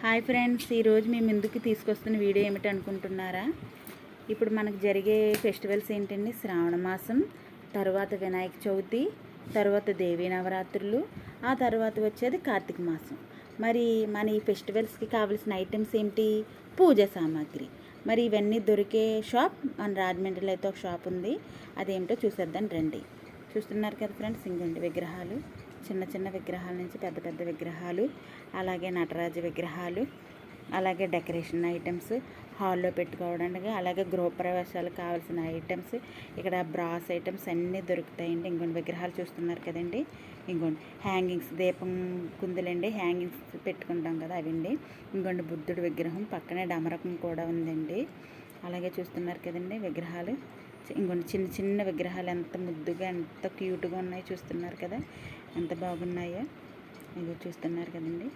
Hi friends, ఈరోజు మేము ముందుకు తీసుకొస్తున్న వీడియో ఏమిటి అనుకుంటున్నారా? ఇప్పుడు మనకు జరిగే ఫెస్టివల్స్ ఏంటండి? శ్రావణ మాసం, తర్వాత వినాయక చవితి, తర్వాత దేవీ నవరాత్రులు, ఆ తర్వాత వచ్చేది కార్తీక మాసం. మరి మన ఈ ఫెస్టివల్స్కి కావాల్సిన ఐటమ్స్ ఏంటి? పూజ సామాగ్రి. మరి ఇవన్నీ దొరికే షాప్ మన రాజమండ్రిలో అయితే ఒక షాప్ ఉంది. అదేమిటో చూసేద్దాం రండి. చూస్తున్నారు కదా ఫ్రెండ్స్, ఇంకోండి విగ్రహాలు, చిన్న చిన్న విగ్రహాల నుంచి పెద్ద పెద్ద విగ్రహాలు, అలాగే నటరాజ విగ్రహాలు, అలాగే డెకరేషన్ ఐటమ్స్, హాల్లో పెట్టుకోవడానికి, అలాగే గృహప్రవేశాలకు కావాల్సిన ఐటమ్స్, ఇక్కడ బ్రాస్ ఐటమ్స్ అన్నీ దొరుకుతాయండి. ఇంకొన్ని విగ్రహాలు చూస్తున్నారు కదండి. ఇంకోండి హ్యాంగింగ్స్, దీపం కుందులండి, హ్యాంగింగ్స్ పెట్టుకుంటాం కదా అవండి. ఇంకొండి బుద్ధుడి విగ్రహం, పక్కనే డమరకం కూడా ఉందండి. అలాగే చూస్తున్నారు కదండి విగ్రహాలు. ఇంకొన్ని చిన్న చిన్న విగ్రహాలు ఎంత ముద్దుగా ఎంత క్యూట్గా ఉన్నాయో చూస్తున్నారు కదా, ఎంత బాగున్నాయో. ఇవి చూస్తున్నారు కదండి.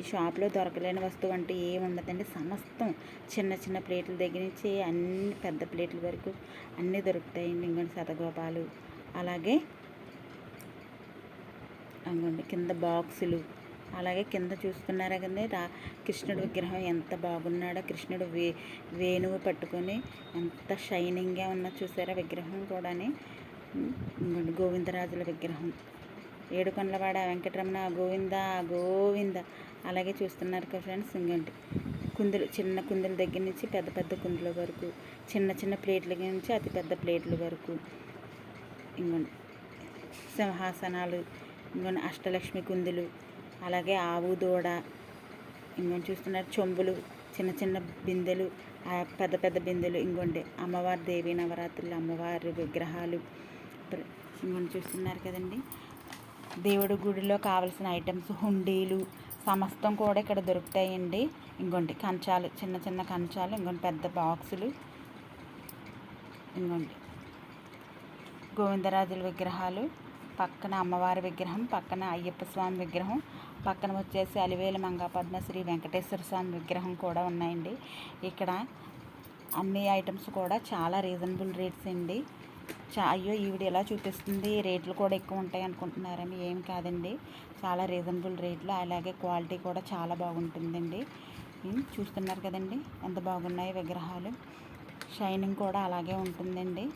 ఈ షాప్లో దొరకలేని వస్తువు అంటే ఏమి ఉండదండి. సమస్తం చిన్న చిన్న ప్లేట్ల దగ్గర నుంచి అన్ని పెద్ద ప్లేట్ల వరకు అన్నీ దొరుకుతాయండి. ఇంకొన్ని శతగోపాలు, అలాగే అంగండి కింద బాక్సులు, అలాగే కింద చూస్తున్నారా కదండి కృష్ణుడి విగ్రహం ఎంత బాగున్నాడో. కృష్ణుడు వేణువు పట్టుకొని ఎంత షైనింగ్గా ఉన్నా చూసారా విగ్రహం కూడాని. ఇంకోండి గోవిందరాజుల విగ్రహం, ఏడుకొండలవాడ వెంకటరమణ గోవింద గోవింద. అలాగే చూస్తున్నారు కదా ఫ్రెండ్స్, ఇంకోండి కుందులు, చిన్న కుందుల దగ్గర నుంచి పెద్ద పెద్ద కుందుల వరకు, చిన్న చిన్న ప్లేట్ల నుంచి అతి పెద్ద ప్లేట్ల వరకు. ఇంకోండి సింహాసనాలు, ఇంకోండి అష్టలక్ష్మి కుందులు, అలాగే ఆవు దూడ. ఇంకొని చూస్తున్నారు చెంబులు, చిన్న చిన్న బిందెలు, పెద్ద పెద్ద బిందెలు. ఇంకోండి అమ్మవారి దేవీ నవరాత్రులు అమ్మవారి విగ్రహాలు. ఇంకొని చూస్తున్నారు కదండి దేవుడి గుడిలో కావాల్సిన ఐటమ్స్, హుండీలు సమస్తం కూడా ఇక్కడ దొరుకుతాయండి. ఇంకోండి కంచాలు, చిన్న చిన్న కంచాలు, ఇంకోండి పెద్ద బాక్సులు. ఇంకోండి గోవిందరాజుల విగ్రహాలు, పక్కన అమ్మవారి విగ్రహం, పక్కన అయ్యప్ప స్వామి విగ్రహం, పక్కన వచ్చేసి అలివేలు మంగాపద్మ శ్రీ వెంకటేశ్వర స్వామి విగ్రహం కూడా ఉన్నాయండి. ఇక్కడ అన్ని ఐటమ్స్ కూడా చాలా రీజనబుల్ రేట్స్ అండి. అయ్యో ఈవిడ ఎలా చూపిస్తుంది, రేట్లు కూడా ఎక్కువ ఉంటాయి అనుకుంటున్నారని ఏం కాదండి, చాలా రీజనబుల్ రేట్లు, అలాగే క్వాలిటీ కూడా చాలా బాగుంటుందండి. చూస్తున్నారు కదండి ఎంత బాగున్నాయి విగ్రహాలు. షైనింగ్ కూడా అలాగే ఉంటుందండి.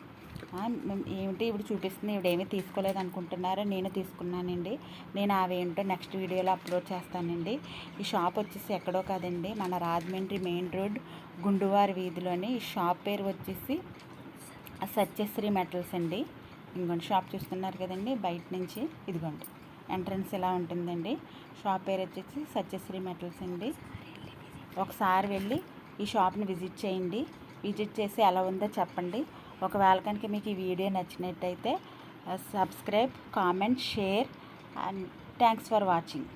ఏమిటి ఇప్పుడు చూపిస్తుంది, ఇవిడేమీ తీసుకోలేదు అనుకుంటున్నారో, నేను తీసుకున్నానండి. నేను అవేంటో నెక్స్ట్ వీడియోలో అప్లోడ్ చేస్తానండి. ఈ షాప్ వచ్చేసి ఎక్కడో కాదండి, మన రాజమండ్రి మెయిన్ రోడ్ గుండువారి వీధిలోని. ఈ షాప్ పేరు వచ్చేసి సత్యశ్రీ మెటల్స్ అండి. ఇంకోండి షాప్ చూస్తున్నారు కదండి బయట నుంచి. ఇదిగోండి ఎంట్రన్స్ ఇలా ఉంటుందండి. షాప్ పేరు వచ్చేసి సత్యశ్రీ మెటల్స్ అండి. ఒకసారి వెళ్ళి ఈ షాప్ని విజిట్ చేయండి. విజిట్ చేసి ఎలా ఉందో చెప్పండి. ఒకవేళ కనుక మీకు ఈ వీడియో నచ్చినట్టయితే subscribe, comment, share and thanks for watching.